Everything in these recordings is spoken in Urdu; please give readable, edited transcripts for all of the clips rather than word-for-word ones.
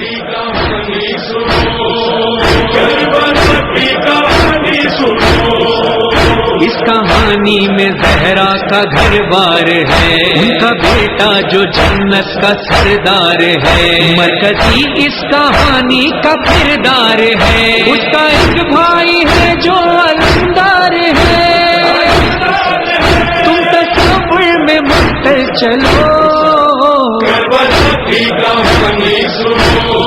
کی کہانی سنو، کربلا کی کہانی سنو۔ اس کہانی میں زہرا کا گھر بار ہے، ان کا بیٹا جو جنت کا سردار ہے، مرکزی اس کہانی کا کردار ہے، اس کا ایک بھائی ہے جو علمدار ہے۔ تم تصور میں مستر چلو، کربلا کی کہانی سنو،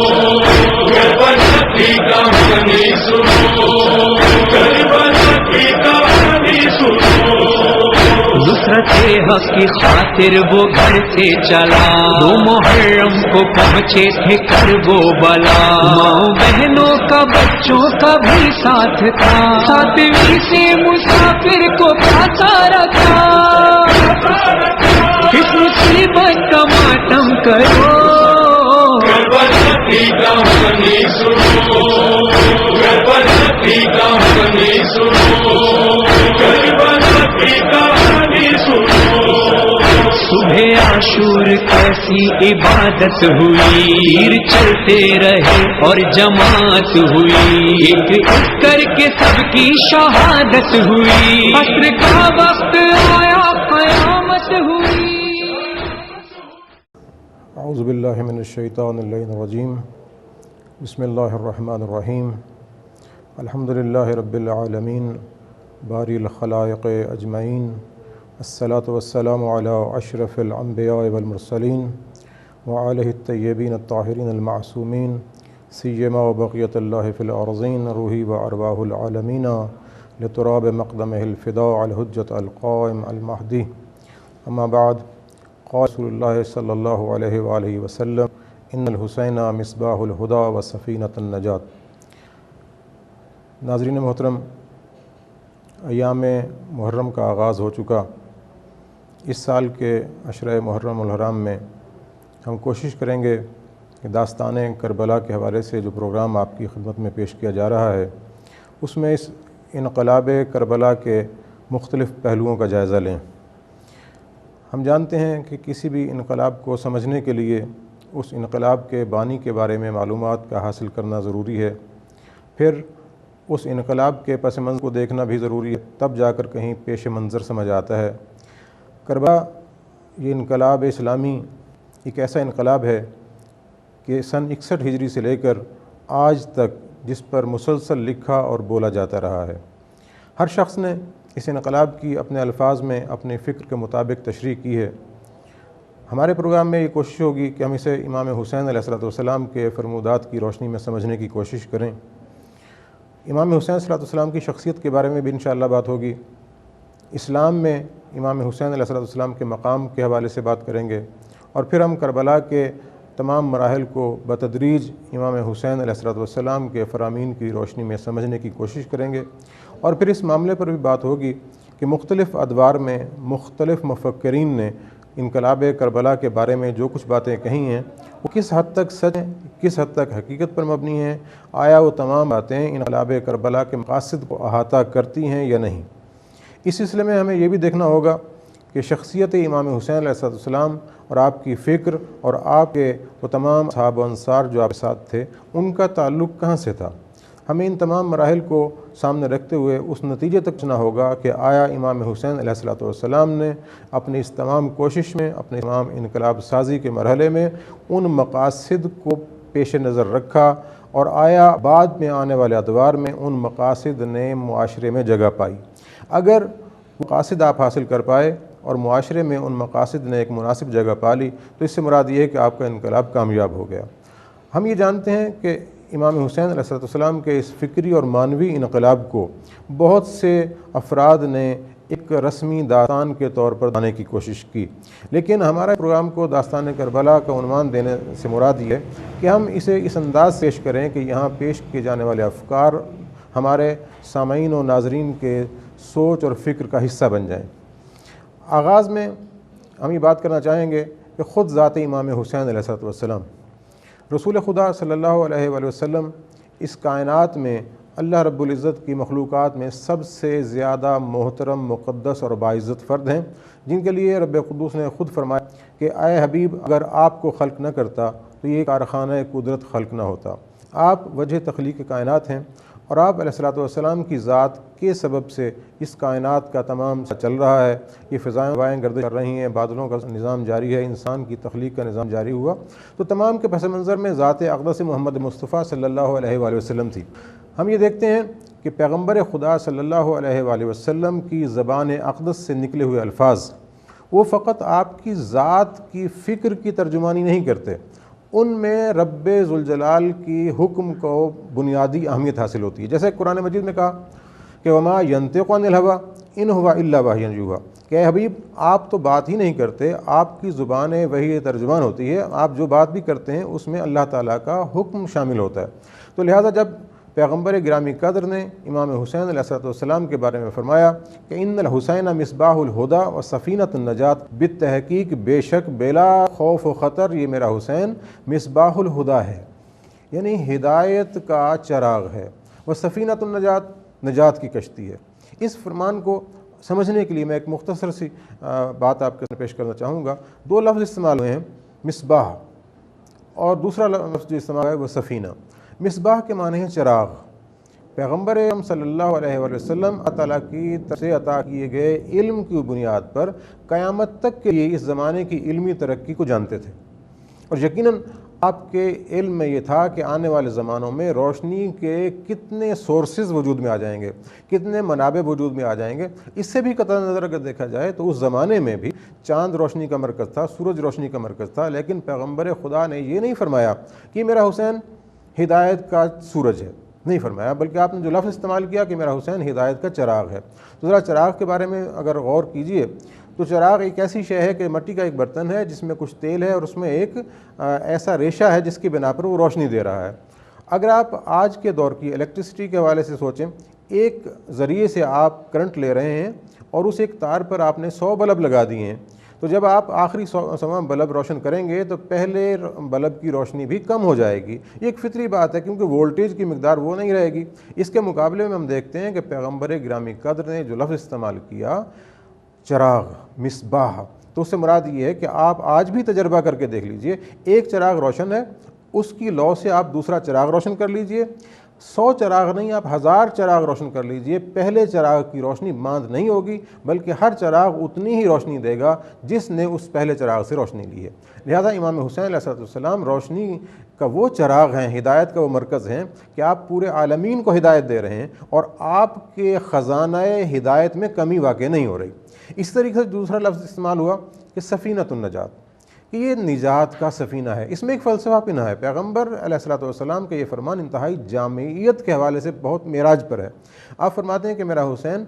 کربلا کی کہانی سنو، کربلا کی کہانی سنو۔ نصرت حق کی خاطر وہ گھر سے چلا، 2 محرم کو پہنچے تھے کربو بلا، ماں بہنوں کا بچوں کا بھی ساتھ تھا، 7ویں سے مسافر کو پھنسا رکھا۔ اس مصیبت کا ماتم کرو، کربلا کی کہانی سنو، کربلا کی کہانی سنو، کربلا کی کہانی سنو۔ صبح عاشور کیسی عبادت ہوئی، تیر چلتے رہے اور جماعت ہوئی، ایک ایک کر کے سب کی شہادت ہوئی، عصر کا وقت آیا قیامت ہوئی۔ اعوذ باللہ من الشیطان اللعین الرجیم، بسم اللہ الرحمن الرحیم، الحمدللہ رب العالمین، باری الخلائق اجمعین، الصلاۃ والسلام علی اشرف الانبیاء والمرسلین وعلیہ الطیبین الطاہرین المعصومین، سیما وبقیۃ اللہ فی الارضین، روحی و ارواح العالمین لتراب مقدمہ الفداء الحجۃ القائم المہدی۔ اما بعد، قال رسول اللہ صلی اللہ علیہ وآلہ وسلم، ان الحسین مصباح الہدی و سفینۃ النجات۔ ناظرین محترم، ایام محرم کا آغاز ہو چکا۔ اس سال کے عشرہ محرم الحرام میں ہم کوشش کریں گے کہ داستان کربلا کے حوالے سے جو پروگرام آپ کی خدمت میں پیش کیا جا رہا ہے، اس میں اس انقلاب کربلا کے مختلف پہلوؤں کا جائزہ لیں۔ ہم جانتے ہیں کہ کسی بھی انقلاب کو سمجھنے کے لیے اس انقلاب کے بانی کے بارے میں معلومات کا حاصل کرنا ضروری ہے، پھر اس انقلاب کے پس منظر کو دیکھنا بھی ضروری ہے، تب جا کر کہیں پیش منظر سمجھ آتا ہے۔ کربلا یہ انقلاب اسلامی ایک ایسا انقلاب ہے کہ سن 61 ہجری سے لے کر آج تک جس پر مسلسل لکھا اور بولا جاتا رہا ہے۔ ہر شخص نے اس انقلاب کی اپنے الفاظ میں اپنے فکر کے مطابق تشریح کی ہے۔ ہمارے پروگرام میں یہ کوشش ہوگی کہ ہم اسے امام حسین علیہ السلام کے فرمودات کی روشنی میں سمجھنے کی کوشش کریں۔ امام حسین علیہ السلام کی شخصیت کے بارے میں بھی انشاءاللہ بات ہوگی۔ اسلام میں امام حسین علیہ السلام کے مقام کے حوالے سے بات کریں گے، اور پھر ہم کربلا کے تمام مراحل کو بتدریج امام حسین علیہ السلام کے فرامین کی روشنی میں سمجھنے کی کوشش کریں گے، اور پھر اس معاملے پر بھی بات ہوگی کہ مختلف ادوار میں مختلف مفکرین نے انقلاب کربلا کے بارے میں جو کچھ باتیں کہی ہیں وہ کس حد تک سچ ہیں، کس حد تک حقیقت پر مبنی ہیں، آیا وہ تمام باتیں انقلاب کربلا کے مقاصد کو احاطہ کرتی ہیں یا نہیں۔ اس سلسلے میں ہمیں یہ بھی دیکھنا ہوگا کہ شخصیت امام حسین علیہ السلام اور آپ کی فکر اور آپ کے وہ تمام اصحاب و انصار جو آپ کے ساتھ تھے، ان کا تعلق کہاں سے تھا۔ ہمیں ان تمام مراحل کو سامنے رکھتے ہوئے اس نتیجے تک پہنچنا ہوگا کہ آیا امام حسین علیہ السلام نے اپنی اس تمام کوشش میں، اپنے تمام انقلاب سازی کے مرحلے میں ان مقاصد کو پیش نظر رکھا، اور آیا بعد میں آنے والے ادوار میں ان مقاصد نے معاشرے میں جگہ پائی۔ اگر مقاصد آپ حاصل کر پائے اور معاشرے میں ان مقاصد نے ایک مناسب جگہ پا لی، تو اس سے مراد یہ ہے کہ آپ کا انقلاب کامیاب ہو گیا۔ ہم یہ جانتے ہیں کہ امام حسین علیہ السلام کے اس فکری اور معنوی انقلاب کو بہت سے افراد نے ایک رسمی داستان کے طور پر بنانے کی کوشش کی، لیکن ہمارا پروگرام کو داستان کربلا کا عنوان دینے سے مراد یہ ہے کہ ہم اسے اس انداز پیش کریں کہ یہاں پیش کیے جانے والے افکار ہمارے سامعین و ناظرین کے سوچ اور فکر کا حصہ بن جائیں۔ آغاز میں ہم یہ بات کرنا چاہیں گے کہ خود ذات امام حسین علیہ السلام، رسول خدا صلی اللہ علیہ وآلہ وسلم اس کائنات میں اللہ رب العزت کی مخلوقات میں سب سے زیادہ محترم، مقدس اور باعزت فرد ہیں، جن کے لیے رب قدوس نے خود فرمایا کہ اے حبیب، اگر آپ کو خلق نہ کرتا تو یہ کارخانہ قدرت خلق نہ ہوتا۔ آپ وجہ تخلیق کائنات ہیں، اور آپ علیہ الصلوۃ والسلام کی ذات کے سبب سے اس کائنات کا تمام چل رہا ہے۔ یہ فضائیں ہوائیں گردش کر رہی ہیں، بادلوں کا نظام جاری ہے، انسان کی تخلیق کا نظام جاری ہوا، تو تمام کے پس منظر میں ذات اقدس محمد مصطفیٰ صلی اللہ علیہ وآلہ وسلم تھی۔ ہم یہ دیکھتے ہیں کہ پیغمبر خدا صلی اللہ علیہ وآلہ وسلم کی زبان اقدس سے نکلے ہوئے الفاظ وہ فقط آپ کی ذات کی فکر کی ترجمانی نہیں کرتے، ان میں رب ذوالجلال کی حکم کو بنیادی اہمیت حاصل ہوتی ہے۔ جیسے قرآن مجید میں کہا کہ وما ینطق عن الہویٰ ان ہوا الا وحی یوحیٰ، کہ اے حبیب آپ تو بات ہی نہیں کرتے، آپ کی زبان وحی ترجمان ہوتی ہے، آپ جو بات بھی کرتے ہیں اس میں اللہ تعالیٰ کا حکم شامل ہوتا ہے۔ تو لہٰذا جب پیغمبر گرامی قدر نے امام حسین علیہ السلام کے بارے میں فرمایا کہ ان الحسین مصباح الہدیٰ و سفینۃ النجات، بالتحقیق بے شک بلا خوف و خطر یہ میرا حسین مصباح الہدیٰ ہے، یعنی ہدایت کا چراغ ہے، وہ سفینۃ النجات، نجات کی کشتی ہے۔ اس فرمان کو سمجھنے کے لیے میں ایک مختصر سی بات آپ کے سامنے پیش کرنا چاہوں گا۔ دو لفظ استعمال ہوئے ہیں، مصباح اور دوسرا لفظ جو استعمال ہے وہ سفینہ۔ مصباح کے معنی ہے چراغ۔ پیغمبر صلی اللہ علیہ وآلہ وسلم اللہ تعالیٰ کی طرف سے عطا کیے گئے علم کی بنیاد پر قیامت تک کے لیے اس زمانے کی علمی ترقی کو جانتے تھے، اور یقیناً آپ کے علم میں یہ تھا کہ آنے والے زمانوں میں روشنی کے کتنے سورسز وجود میں آ جائیں گے، کتنے منابع وجود میں آ جائیں گے۔ اس سے بھی قطع نظر اگر دیکھا جائے تو اس زمانے میں بھی چاند روشنی کا مرکز تھا، سورج روشنی کا مرکز تھا، لیکن پیغمبر خدا نے یہ نہیں فرمایا کہ میرا حسین ہدایت کا سورج ہے، نہیں فرمایا، بلکہ آپ نے جو لفظ استعمال کیا کہ میرا حسین ہدایت کا چراغ ہے۔ تو ذرا چراغ کے بارے میں اگر غور کیجئے تو چراغ ایک ایسی شے ہے کہ مٹی کا ایک برتن ہے جس میں کچھ تیل ہے اور اس میں ایک ایسا ریشہ ہے جس کی بنا پر وہ روشنی دے رہا ہے۔ اگر آپ آج کے دور کی الیکٹرسٹی کے حوالے سے سوچیں، ایک ذریعے سے آپ کرنٹ لے رہے ہیں اور اس ایک تار پر آپ نے 100 بلب لگا دیے ہیں، تو جب آپ آخری 100 بلب روشن کریں گے تو پہلے بلب کی روشنی بھی کم ہو جائے گی۔ یہ ایک فطری بات ہے کیونکہ وولٹیج کی مقدار وہ نہیں رہے گی۔ اس کے مقابلے میں ہم دیکھتے ہیں کہ پیغمبر گرامی قدر نے جو لفظ استعمال کیا چراغ، مصباح، تو اس سے مراد یہ ہے کہ آپ آج بھی تجربہ کر کے دیکھ لیجئے، ایک چراغ روشن ہے، اس کی لو سے آپ دوسرا چراغ روشن کر لیجئے، 100 چراغ نہیں آپ 1000 چراغ روشن کر لیجئے، پہلے چراغ کی روشنی ماند نہیں ہوگی، بلکہ ہر چراغ اتنی ہی روشنی دے گا جس نے اس پہلے چراغ سے روشنی لی ہے۔ لہذا امام حسین علیہ السلام روشنی کا وہ چراغ ہیں، ہدایت کا وہ مرکز ہیں کہ آپ پورے عالمین کو ہدایت دے رہے ہیں، اور آپ کے خزانہ ہدایت میں کمی واقع نہیں ہو رہی۔ اس طریقے سے دوسرا لفظ استعمال ہوا کہ سفینۃ النجات، کہ یہ نجات کا سفینہ ہے۔ اس میں ایک فلسفہ پنہا ہے۔ پیغمبر علیہ السلام کا یہ فرمان انتہائی جامعیت کے حوالے سے بہت معراج پر ہے۔ آپ فرماتے ہیں کہ میرا حسین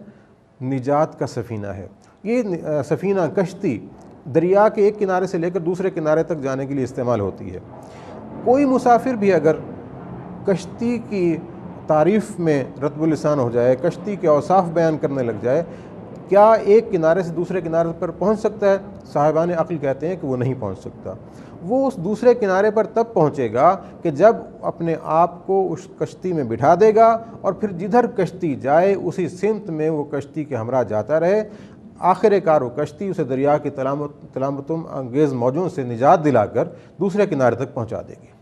نجات کا سفینہ ہے۔ یہ سفینہ، کشتی، دریا کے ایک کنارے سے لے کر دوسرے کنارے تک جانے کے لیے استعمال ہوتی ہے۔ کوئی مسافر بھی اگر کشتی کی تعریف میں رطب اللسان ہو جائے، کشتی کے اوصاف بیان کرنے لگ جائے، کیا ایک کنارے سے دوسرے کنارے پر پہنچ سکتا ہے؟ صاحبان عقل کہتے ہیں کہ وہ نہیں پہنچ سکتا۔ وہ اس دوسرے کنارے پر تب پہنچے گا کہ جب اپنے آپ کو اس کشتی میں بٹھا دے گا، اور پھر جدھر کشتی جائے اسی سمت میں وہ کشتی کے ہمراہ جاتا رہے۔ آخر کار وہ کشتی اسے دریا کی تلامتم انگیز موجوں سے نجات دلا کر دوسرے کنارے تک پہنچا دے گی۔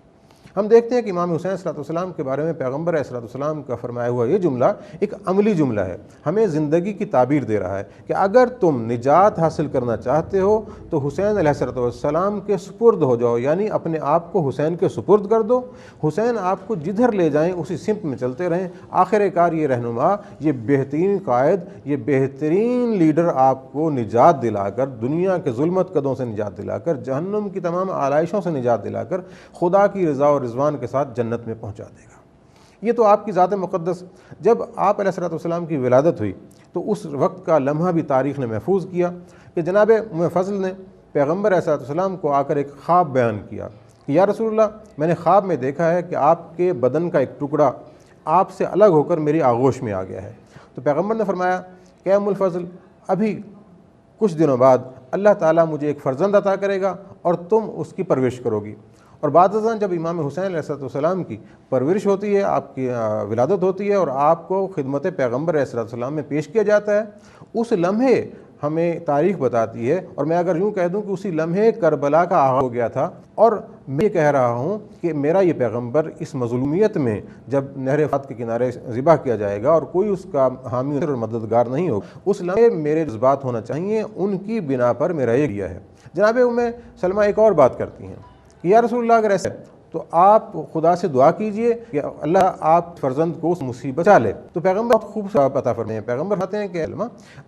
ہم دیکھتے ہیں کہ امام حسین صلی اللہ علیہ وسلم کے بارے میں پیغمبر علیہ السلام کا فرمایا ہوا یہ جملہ ایک عملی جملہ ہے، ہمیں زندگی کی تعبیر دے رہا ہے کہ اگر تم نجات حاصل کرنا چاہتے ہو تو حسین علیہ السلام کے سپرد ہو جاؤ، یعنی اپنے آپ کو حسین کے سپرد کر دو، حسین آپ کو جدھر لے جائیں اسی سمت میں چلتے رہیں۔ آخر کار یہ رہنما، یہ بہترین قائد، یہ بہترین لیڈر آپ کو نجات دلا کر، دنیا کے ظلمت قدوں سے نجات دلا کر، جہنم کی تمام آلائشوں سے نجات دلا کر خدا کی رضا اور رضوان کے ساتھ جنت میں پہنچا دے گا۔ یہ تو آپ کی ذات مقدس۔ جب آپ علیہ السلام کی ولادت ہوئی تو اس وقت کا لمحہ بھی تاریخ نے محفوظ کیا کہ جناب فضل نے پیغمبر علیہ السلام کو آ کر ایک خواب بیان کیا کہ یا رسول اللہ، میں نے خواب میں دیکھا ہے کہ آپ کے بدن کا ایک ٹکڑا آپ سے الگ ہو کر میری آغوش میں آ گیا ہے۔ تو پیغمبر نے فرمایا کہ ام الفضل، ابھی کچھ دنوں بعد اللہ تعالیٰ مجھے ایک فرزند عطا کرے گا اور تم اس کی پرورش کرو گی۔ اور بعد ازاں جب امام حسین علیہ السلام کی پرورش ہوتی ہے، آپ کی ولادت ہوتی ہے اور آپ کو خدمت پیغمبر علیہ السلام میں پیش کیا جاتا ہے، اس لمحے ہمیں تاریخ بتاتی ہے، اور میں اگر یوں کہہ دوں کہ اسی لمحے کربلا کا آغاز ہو گیا تھا، اور میں یہ کہہ رہا ہوں کہ میرا یہ پیغمبر اس مظلومیت میں جب نہر فرات کے کنارے ذبح کیا جائے گا اور کوئی اس کا حامی اور مددگار نہیں ہوگا، اس لمحے میرے جذبات ہونا چاہیے، ان کی بنا پر میرا یہ کیا ہے۔ جناب ام سلمہ ایک اور بات کرتی ہیں کہ یا رسول اللہ اگر ایسا ہے تو آپ خدا سے دعا کیجئے کہ اللہ آپ فرزند کو اس مصیبت سے لے۔ تو پیغمبر بہت خوب صاحب عطا فرماتے ہیں، پیغمبر فرماتے ہیں کہ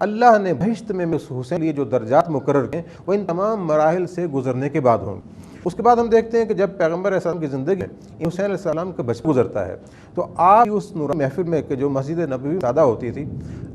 اللہ نے بہشت میں اس حسین لیے جو درجات مقرر کیے وہ ان تمام مراحل سے گزرنے کے بعد ہوں گے۔ اس کے بعد ہم دیکھتے ہیں کہ جب پیغمبر علیہ السلام کی زندگی میں حسین علیہ السلام کا بچہ گزرتا ہے تو آپ اس نورانی محفل میں کہ جو مسجد نبوی سادہ ہوتی تھی،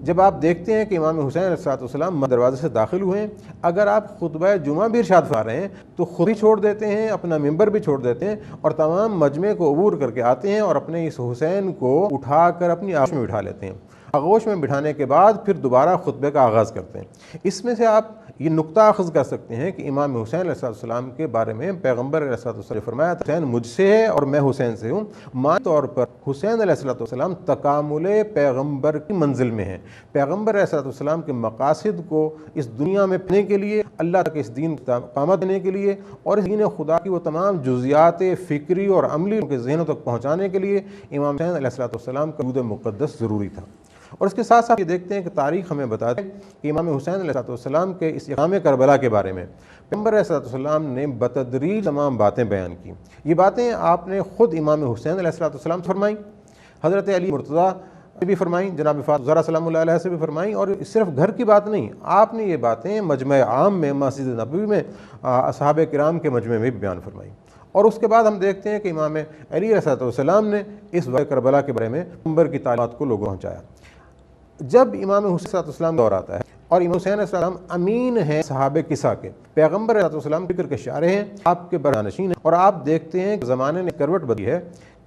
جب آپ دیکھتے ہیں کہ امام حسین علیہ السلام دروازے سے داخل ہوئے ہیں، اگر آپ خطبہ جمعہ بھی ارشاد فرما رہے ہیں تو خود ہی چھوڑ دیتے ہیں، اپنا ممبر بھی چھوڑ دیتے ہیں اور تمام مجمع کو عبور کر کے آتے ہیں اور اپنے اس حسین کو اٹھا کر اپنی آغوش میں بٹھا لیتے ہیں۔ آغوش میں بٹھانے کے بعد پھر دوبارہ خطبے کا آغاز کرتے ہیں۔ اس میں سے آپ یہ نقطہ اخذ کر سکتے ہیں کہ امام حسین علیہ السلام کے بارے میں پیغمبر علیہ السلام نے فرمایا حسین مجھ سے ہے اور میں حسین سے ہوں۔ معنی طور پر حسین علیہ السلام تکامل پیغمبر کی منزل میں ہیں۔ پیغمبر علیہ السلام کے مقاصد کو اس دنیا میں پھیلانے کے لیے، اللہ تک اس دین کی قامت دینے کے لیے اور اس دین خدا کی وہ تمام جزیات فکری اور عملی کے ذہنوں تک پہنچانے کے لیے امام حسین علیہ السلام کا وجود مقدس ضروری تھا۔ اور اس کے ساتھ ساتھ یہ دیکھتے ہیں کہ تاریخ ہمیں بتاتے ہیں کہ امام حسین علیہ السلام کے اس اقامہ کربلا کے بارے میں پیغمبر علیہ السلام نے بتدریج تمام باتیں بیان کی۔ یہ باتیں آپ نے خود امام حسین علیہ السلام سے فرمائیں، حضرت علی مرتضیٰ سے بھی فرمائیں، جناب فاطمہ زہرا سلام اللہ علیہ سے بھی فرمائیں، اور صرف گھر کی بات نہیں، آپ نے یہ باتیں مجمع عام میں، مسجد نبوی میں، اصحاب کرام کے مجمع میں بھی بیان فرمائیں۔ اور اس کے بعد ہم دیکھتے ہیں کہ امام علی علیہ السلام نے اس واقعہ کربلا کے بارے میں پیغمبر کی تعلیمات کو لوگوں پہنچایا۔ جب امام حسین علیہ السلام دور آتا ہے اور امام حسین علیہ السلام امین ہیں صحابہ کسا کے، پیغمبر علیہ السلام فکر کے شارح ہیں، آپ کے برانشین ہیں، اور آپ دیکھتے ہیں کہ زمانے نے کروٹ بدلی ہے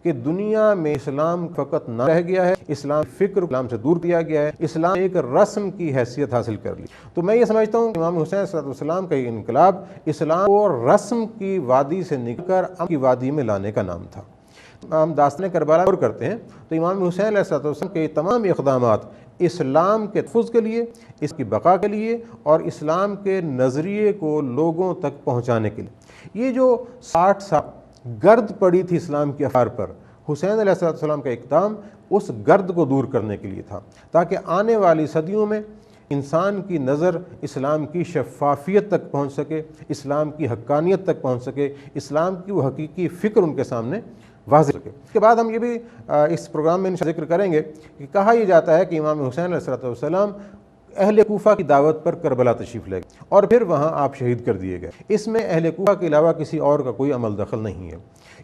کہ دنیا میں اسلام فقط نہ رہ گیا ہے، اسلام فکر اسلام سے دور کیا گیا ہے، اسلام ایک رسم کی حیثیت حاصل کر لی۔ تو میں یہ سمجھتا ہوں کہ امام حسین علیہ السلام کا یہ انقلاب اسلام کو رسم کی وادی سے نکل کر امن کی وادی میں لانے کا نام تھا۔ ہم داستان کربلا غور کرتے ہیں تو امام حسین علیہ السلام کے تمام اقدامات اسلام کے تحفظ کے لیے، اس کی بقا کے لیے اور اسلام کے نظریے کو لوگوں تک پہنچانے کے لیے، یہ جو 60 سال گرد پڑی تھی اسلام کے افکار پر، حسین علیہ السلام کا اقدام اس گرد کو دور کرنے کے لیے تھا، تاکہ آنے والی صدیوں میں انسان کی نظر اسلام کی شفافیت تک پہنچ سکے، اسلام کی حقانیت تک پہنچ سکے، اسلام کی وہ حقیقی فکر ان کے سامنے واضح سکے۔ اس کے بعد ہم یہ بھی اس پروگرام میں ذکر کریں گے کہ کہا یہ جاتا ہے کہ امام حسین علیہ السلام اہل کوفہ کی دعوت پر کربلا تشریف لے گئے اور پھر وہاں آپ شہید کر دیے گئے۔ اس میں اہل کوفہ کے علاوہ کسی اور کا کوئی عمل دخل نہیں ہے۔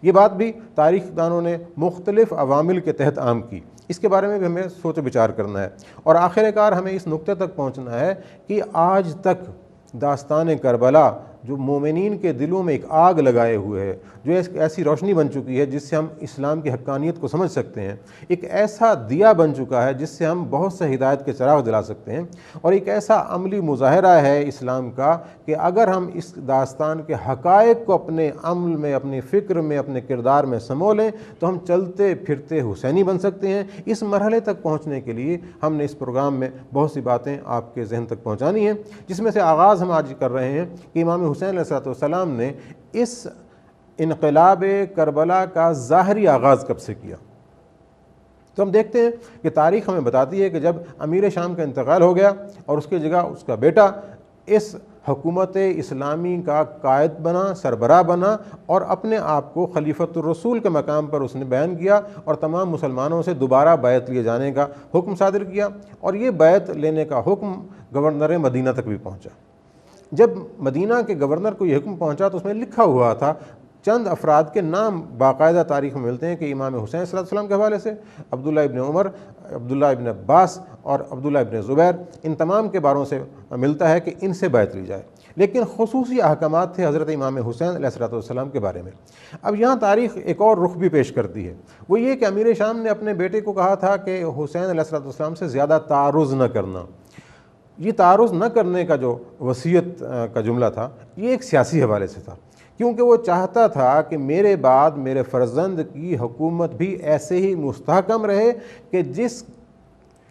یہ بات بھی تاریخ دانوں نے مختلف عوامل کے تحت عام کی، اس کے بارے میں بھی ہمیں سوچ و بچار کرنا ہے، اور آخر کار ہمیں اس نقطے تک پہنچنا ہے کہ آج تک داستان کربلا جو مومنین کے دلوں میں ایک آگ لگائے ہوئے ہے، جو ایک ایسی روشنی بن چکی ہے جس سے ہم اسلام کی حقانیت کو سمجھ سکتے ہیں، ایک ایسا دیا بن چکا ہے جس سے ہم بہت سے ہدایت کے چراغ جلا سکتے ہیں، اور ایک ایسا عملی مظاہرہ ہے اسلام کا کہ اگر ہم اس داستان کے حقائق کو اپنے عمل میں، اپنی فکر میں، اپنے کردار میں سمو لیں تو ہم چلتے پھرتے حسینی بن سکتے ہیں۔ اس مرحلے تک پہنچنے کے لیے ہم نے اس پروگرام میں بہت سی باتیں آپ کے ذہن تک پہنچانی ہیں، جس میں سے آغاز ہم آج کر رہے ہیں کہ امام حسین علیہ السلام نے اس انقلاب کربلا کا ظاہری آغاز کب سے کیا۔ تو ہم دیکھتے ہیں کہ تاریخ ہمیں بتاتی ہے کہ جب امیر شام کا انتقال ہو گیا اور اس کی جگہ اس کا بیٹا اس حکومت اسلامی کا قائد بنا، سربراہ بنا، اور اپنے آپ کو خلیفۃ الرسول کے مقام پر اس نے بیان کیا اور تمام مسلمانوں سے دوبارہ بیعت لیے جانے کا حکم صادر کیا، اور یہ بیعت لینے کا حکم گورنر مدینہ تک بھی پہنچا۔ جب مدینہ کے گورنر کو یہ حکم پہنچا تو اس میں لکھا ہوا تھا، چند افراد کے نام باقاعدہ تاریخ میں ملتے ہیں کہ امام حسین صلی اللہ علیہ وسلم کے حوالے سے عبداللہ ابن عمر، عبداللہ ابن عباس اور عبداللہ ابن زبیر، ان تمام کے باروں سے ملتا ہے کہ ان سے بیعت لی جائے، لیکن خصوصی احکامات تھے حضرت امام حسین علیہ السلام کے بارے میں۔ اب یہاں تاریخ ایک اور رخ بھی پیش کرتی ہے، وہ یہ کہ امیر شام نے اپنے بیٹے کو کہا تھا کہ حسین علیہ السلام سے زیادہ تعارض نہ کرنا۔ یہ تعارض نہ کرنے کا جو وصیت کا جملہ تھا، یہ ایک سیاسی حوالے سے تھا، کیونکہ وہ چاہتا تھا کہ میرے بعد میرے فرزند کی حکومت بھی ایسے ہی مستحکم رہے کہ جس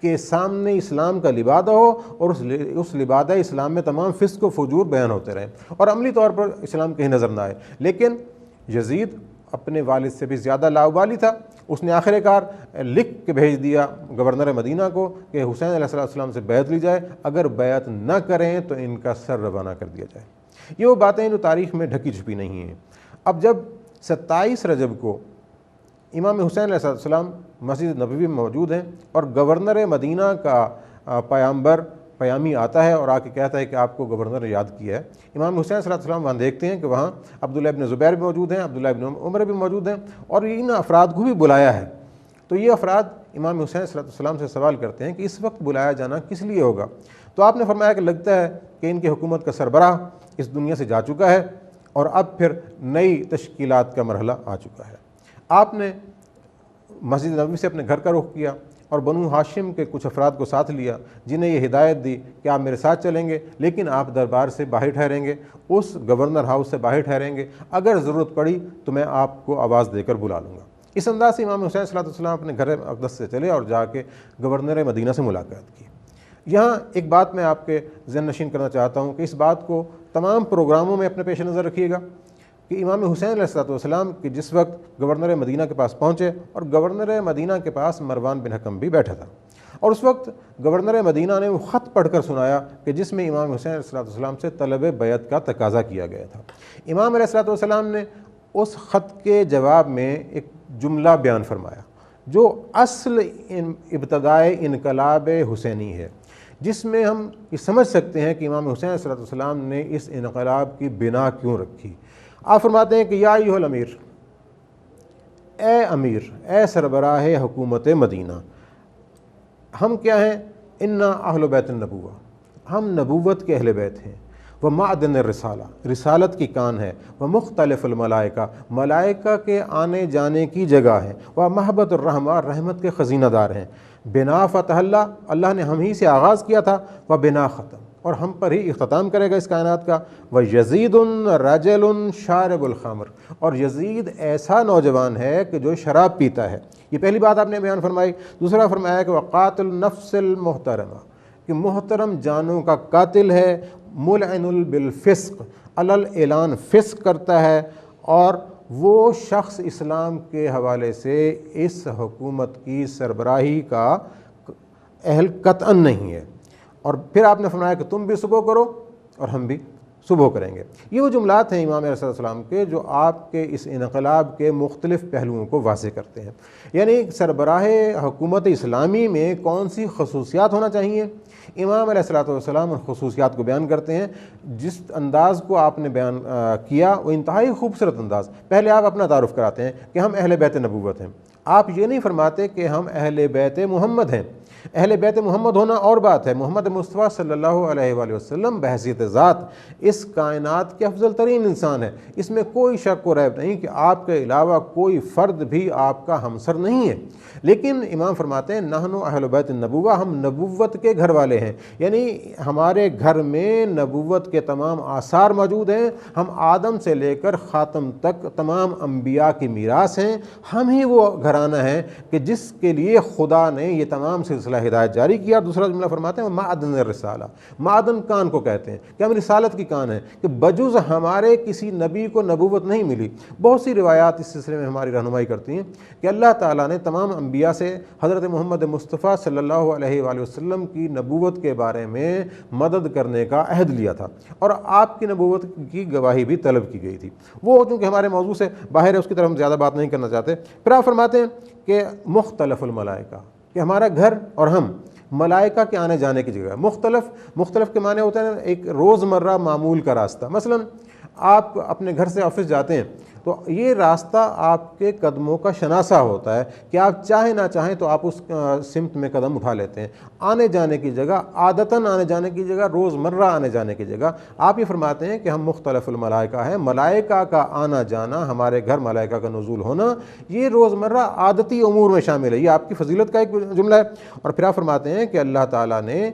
کے سامنے اسلام کا لبادہ ہو اور اس لبادہ اسلام میں تمام فسق و فجور بیان ہوتے رہیں اور عملی طور پر اسلام کہیں نظر نہ آئے۔ لیکن یزید اپنے والد سے بھی زیادہ لاابالی تھا، اس نے آخر کار لکھ کے بھیج دیا گورنر مدینہ کو کہ حسین علیہ السلام سے بیعت لی جائے، اگر بیعت نہ کریں تو ان کا سر روانہ کر دیا جائے۔ یہ وہ باتیں جو تاریخ میں ڈھکی چھپی نہیں ہیں۔ اب جب 27 رجب کو امام حسین علیہ السلام مسجد نبوی میں موجود ہیں اور گورنر مدینہ کا پیامی آتا ہے اور آ کے کہتا ہے کہ آپ کو گورنر نے یاد کیا ہے، امام حسین صلی اللہ علیہ وسلم وہاں دیکھتے ہیں کہ وہاں عبداللہ ابن زبیر بھی موجود ہیں، عبداللہ ابن عمر بھی موجود ہیں اور ان افراد کو بھی بلایا ہے۔ تو یہ افراد امام حسین صلی اللہ علیہ وسلم سے سوال کرتے ہیں کہ اس وقت بلایا جانا کس لیے ہوگا؟ تو آپ نے فرمایا کہ لگتا ہے کہ ان کی حکومت کا سربراہ اس دنیا سے جا چکا ہے اور اب پھر نئی تشکیلات کا مرحلہ آ چکا ہے۔ آپ نے مسجد نبوی سے اپنے گھر کا رخ کیا اور بنو ہاشم کے کچھ افراد کو ساتھ لیا، جنہیں یہ ہدایت دی کہ آپ میرے ساتھ چلیں گے لیکن آپ دربار سے باہر ٹھہریں گے، اس گورنر ہاؤس سے باہر ٹھہریں گے، اگر ضرورت پڑی تو میں آپ کو آواز دے کر بلا لوں گا۔ اس انداز سے امام حسین صلی اللہ علیہ وسلم اپنے گھر اقدس سے چلے اور جا کے گورنر مدینہ سے ملاقات کی۔ یہاں ایک بات میں آپ کے ذہن نشین کرنا چاہتا ہوں کہ اس بات کو تمام پروگراموں میں اپنے پیش نظر رکھیے گا کہ امام حسین علیہ السلام کہ جس وقت گورنر مدینہ کے پاس پہنچے اور گورنر مدینہ کے پاس مروان بن حکم بھی بیٹھا تھا، اور اس وقت گورنر مدینہ نے وہ خط پڑھ کر سنایا کہ جس میں امام حسین علیہ السلام سے طلب بیعت کا تقاضا کیا گیا تھا۔ امام علیہ السلام نے اس خط کے جواب میں ایک جملہ بیان فرمایا جو اصل ابتدائے انقلاب حسینی ہے، جس میں ہم یہ سمجھ سکتے ہیں کہ امام حسین علیہ السلام نے اس انقلاب کی بنا کیوں رکھی۔ آپ فرماتے ہیں کہ یا ایھا الامیر، اے امیر، اے سربراہ حکومت مدینہ، ہم کیا ہیں؟ انا اہل بیت النبوہ، ہم نبوت کے اہل بیت ہیں، وہ معدن الرسالہ، رسالت کی کان ہے، وہ مختلف الملائکہ، ملائکہ کے آنے جانے کی جگہ ہے، وہ محبت الرحمہ، رحمت کے خزینہ دار ہیں، بنا فتح اللہ نے ہم ہی سے آغاز کیا تھا، وہ بنا ختم، اور ہم پر ہی اختتام کرے گا اس کائنات کا، وہ یزید رجل شارب الخمر، اور یزید ایسا نوجوان ہے کہ جو شراب پیتا ہے۔ یہ پہلی بات آپ نے بیان فرمائی۔ دوسرا فرمایا کہ وہ قاتل النفس المحترمہ، کہ محترم جانوں کا قاتل ہے، ملعن بالفسق، علل اعلان فسق کرتا ہے، اور وہ شخص اسلام کے حوالے سے اس حکومت کی سربراہی کا اہل قطعاً نہیں ہے۔ اور پھر آپ نے فرمایا کہ تم بھی صبح کرو اور ہم بھی صبح کریں گے۔ یہ وہ جملات ہیں امام علیہ السلام کے جو آپ کے اس انقلاب کے مختلف پہلوؤں کو واضح کرتے ہیں۔ یعنی سربراہ حکومت اسلامی میں کون سی خصوصیات ہونا چاہیے، امام علیہ السلام ان خصوصیات کو بیان کرتے ہیں۔ جس انداز کو آپ نے بیان کیا وہ انتہائی خوبصورت انداز۔ پہلے آپ اپنا تعارف کراتے ہیں کہ ہم اہل بیت نبوت ہیں، آپ یہ نہیں فرماتے کہ ہم اہل بیت محمد ہیں۔ اہل بیت محمد ہونا اور بات ہے، محمد مصطفیٰ صلی اللہ علیہ وآلہ وسلم بحیثیت ذات اس کائنات کے افضل ترین انسان ہے، اس میں کوئی شک و ریب نہیں کہ آپ کے علاوہ کوئی فرد بھی آپ کا ہمسر نہیں ہے۔ لیکن امام فرماتے ہیں نحن اہل بیت النبوہ، ہم نبوت کے گھر والے ہیں، یعنی ہمارے گھر میں نبوت کے تمام آثار موجود ہیں، ہم آدم سے لے کر خاتم تک تمام انبیاء کی میراث ہیں، ہم ہی وہ گھرانہ ہیں کہ جس کے لیے خدا نے یہ تمام سلسلہ ہدایت جاری کیا۔ دوسرا جملہ فرماتے ہیں معدن الرسالہ، معدن کان کو کہتے ہیں کہ ہم رسالت کی کان ہیں، کہ بجز ہمارے کسی نبی کو نبوت نہیں ملی۔ بہت سی روایات اس سلسلے میں ہماری رہنمائی کرتی ہیں کہ اللہ تعالیٰ نے تمام انبیاء سے حضرت محمد مصطفیٰ صلی اللہ علیہ وآلہ وسلم کی نبوت کے بارے میں مدد کرنے کا عہد لیا تھا، اور آپ کی نبوت کی گواہی بھی طلب کی گئی تھی۔ وہ چونکہ ہمارے موضوع سے باہر ہے، اس کی طرف ہم زیادہ بات نہیں کرنا چاہتے۔ پھر آپ فرماتے ہیں کہ مختلف الملائکہ، کہ ہمارا گھر اور ہم ملائکہ کے آنے جانے کی جگہ۔ مختلف کے معنی ہوتے ہیں ایک روزمرہ معمول کا راستہ۔ مثلا آپ اپنے گھر سے آفس جاتے ہیں تو یہ راستہ آپ کے قدموں کا شناسہ ہوتا ہے کہ آپ چاہیں نہ چاہیں تو آپ اس سمت میں قدم اٹھا لیتے ہیں۔ آنے جانے کی جگہ، عادتاً آنے جانے کی جگہ، روزمرہ آنے جانے کی جگہ۔ آپ یہ فرماتے ہیں کہ ہم مختلف الملائکہ ہیں، ملائکہ کا آنا جانا، ہمارے گھر ملائکہ کا نزول ہونا، یہ روزمرہ عادتی امور میں شامل ہے۔ یہ آپ کی فضیلت کا ایک جملہ ہے۔ اور پھر آپ فرماتے ہیں کہ اللہ تعالیٰ نے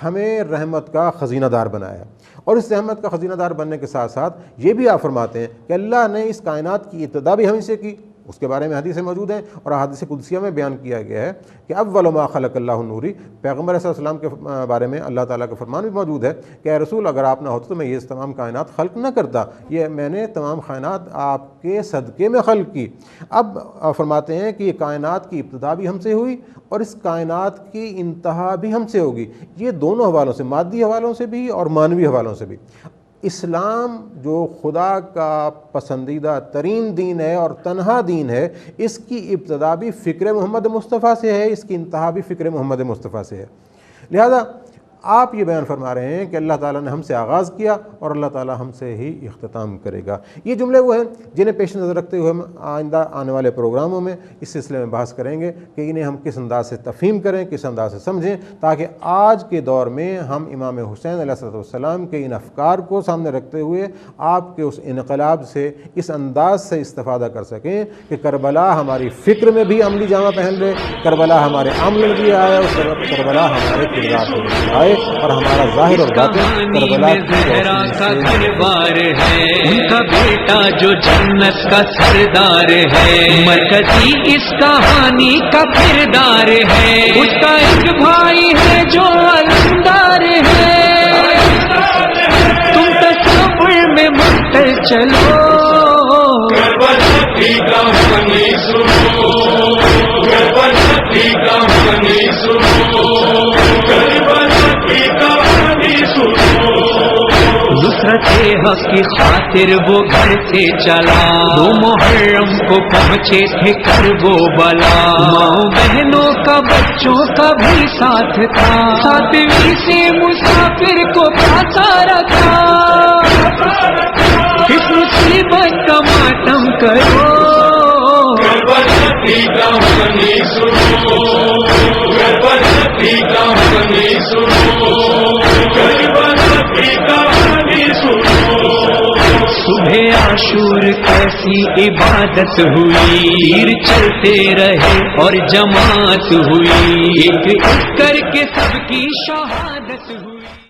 ہمیں رحمت کا خزینہ دار بنایا، اور اس رحمت کا خزینہ دار بننے کے ساتھ ساتھ یہ بھی آپ فرماتے ہیں کہ اللہ نے اس کائنات کی ابتدا بھی ہمیں سے کی اس کے بارے میں حدیثیں موجود ہیں، اور حدیث قدسیہ میں بیان کیا گیا ہے کہ اول ما خلق اللہ نوری، پیغمبر صلی اللہ علیہ وسلم کے بارے میں اللہ تعالیٰ کا فرمان بھی موجود ہے کہ اے رسول اگر آپ نہ ہوتے تو میں یہ تمام کائنات خلق نہ کرتا، یہ میں نے تمام کائنات آپ کے صدقے میں خلق کی۔ اب فرماتے ہیں کہ یہ کائنات کی ابتدا بھی ہم سے ہوئی اور اس کائنات کی انتہا بھی ہم سے ہوگی، یہ دونوں حوالوں سے، مادی حوالوں سے بھی اور معنوی حوالوں سے بھی۔ اسلام جو خدا کا پسندیدہ ترین دین ہے اور تنہا دین ہے، اس کی ابتدا بھی فکر محمد مصطفیٰ سے ہے، اس کی انتہا بھی فکر محمد مصطفیٰ سے ہے۔ لہذا آپ یہ بیان فرما رہے ہیں کہ اللہ تعالیٰ نے ہم سے آغاز کیا اور اللہ تعالیٰ ہم سے ہی اختتام کرے گا۔ یہ جملے وہ ہیں جنہیں پیش نظر رکھتے ہوئے ہم آئندہ آنے والے پروگراموں میں اس سلسلے میں بحث کریں گے کہ انہیں ہم کس انداز سے تفہیم کریں، کس انداز سے سمجھیں، تاکہ آج کے دور میں ہم امام حسین علیہ السلام کے ان افکار کو سامنے رکھتے ہوئے آپ کے اس انقلاب سے اس انداز سے استفادہ کر سکیں کہ کربلا ہماری فکر میں بھی عملی جامہ پہن لے، کربلا ہمارے عمل میں بھی آئے اور کربلا ہمارے کردار میں بھی آئے، اور ہمارا ظاہر اور باطن کربلا زہرا کا گھر بار ہے، ان کا بیٹا جو جنت کا سردار ہے، مرکزی اس کہانی کا کردار ہے، اس کا ایک بھائی ہے جو علمدار ہے، تم تصور میں مستر چلو، کربلا کی کہانی سنو، کربلا کی کہانی سنو، کربلا کی کہانی سنو۔ نصرت حق کی خاطر وہ گھر سے چلا، 2 محرم کو پہنچے تھے کربو بلا، ماؤں بہنوں کا بچوں کا بھی ساتھ تھا، 7ویں سے مسافر کو پھانسا رکھا، اس مصیبت کا ماتم کرو، کربلا کی کہانی سنو، کربلا کی کہانی سنو، کربلا کی کہانی سنو۔ صبح عاشور کیسی عبادت ہوئی، تیر چلتے رہے اور جماعت ہوئی، ایک ایک کر کے سب کی شہادت ہوئی۔